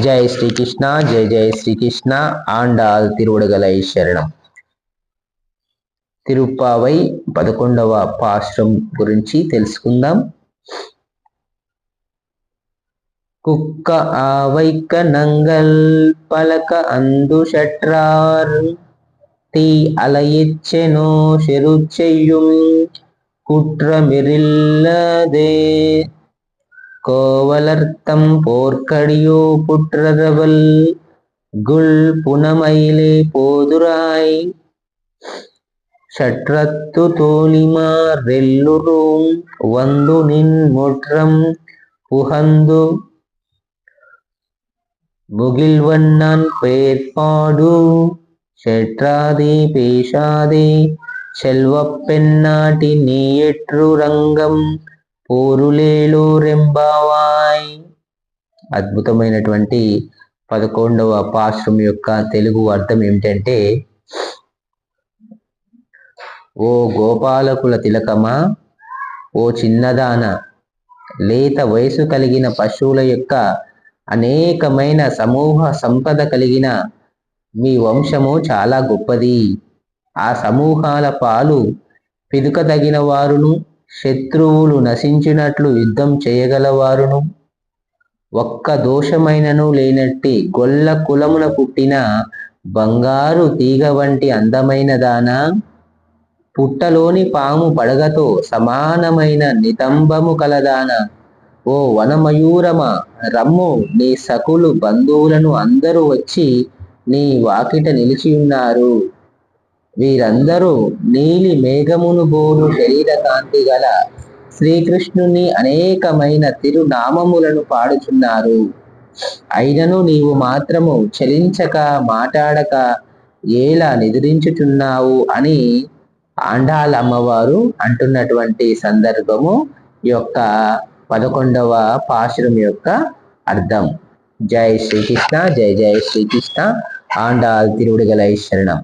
జై శ్రీకృష్ణ, జై జై శ్రీకృష్ణ. ఆండాల్ తిరువడుగలై శరణం. తిరుప్పావై 11వ పాశ్రం గురించి తెలుసుకుందాం. కుక్క ఆవైక్క నంగల్ పలక అందు షట్రార్ தீ அலையிச்செனோ செருச்செய்யும் குற்றமிரில்லதே கோவலர்த்தம் போர்க்கடியோ புற்றரவல் குல் புனமயிலே போதுராய் ஷற்றத்து தோழிமார் ரெல்லுரும் வந்து நின் முற்றம் புகந்து முகில்வண்ணான் பேர்பாடு ஷெற்றாதே பேசாதே செல்வப்பெண்ணாటి నీయెట్రు రంగం పోరులేలో రెంబావాయ్. అద్భుతమైనటువంటి 11వ పాశ్రం యొక్క తెలుగు అర్థం ఏమిటంటే, ఓ గోపాలకుల తిలకమా, ఓ చిన్నదాన, లేత వయసు కలిగిన పశువుల యొక్క అనేకమైన సమూహ సంపద కలిగిన మీ వంశము చాలా గొప్పది. ఆ సమూహాల పాలు పిదుకదగిన వారును, శత్రువులు నశించినట్లు యుద్ధం చేయగలవారును, ఒక్క దోషమైనను లేనట్టి గొల్ల కులమున పుట్టిన బంగారు తీగ వంటి అందమైన దానా, పుట్టలోని పాము పడగతో సమానమైన నితంబము కలదాన, ఓ వనమయూరమా రమ్ము, నీ సకులు బంధువులను అందరూ వచ్చి నీ వాకిట నిలిచియున్నారు. వీరందరూ నీలి మేఘమును బోలు శరీర కాంతి గల శ్రీకృష్ణుని అనేకమైన తిరునామములను పాడుచున్నారు. అయినను నీవు మాత్రము చలించక మాట్లాడక ఏలా నిద్రించుచున్నావు అని ఆండాళ్ అమ్మవారు అంటున్నటువంటి సందర్భము యొక్క 11వ పాశురం యొక్క అర్థం. జై శ్రీకృష్ణ, జై జై శ్రీకృష్ణ. ఆండాళ్ తిరువడుగలై శరణం.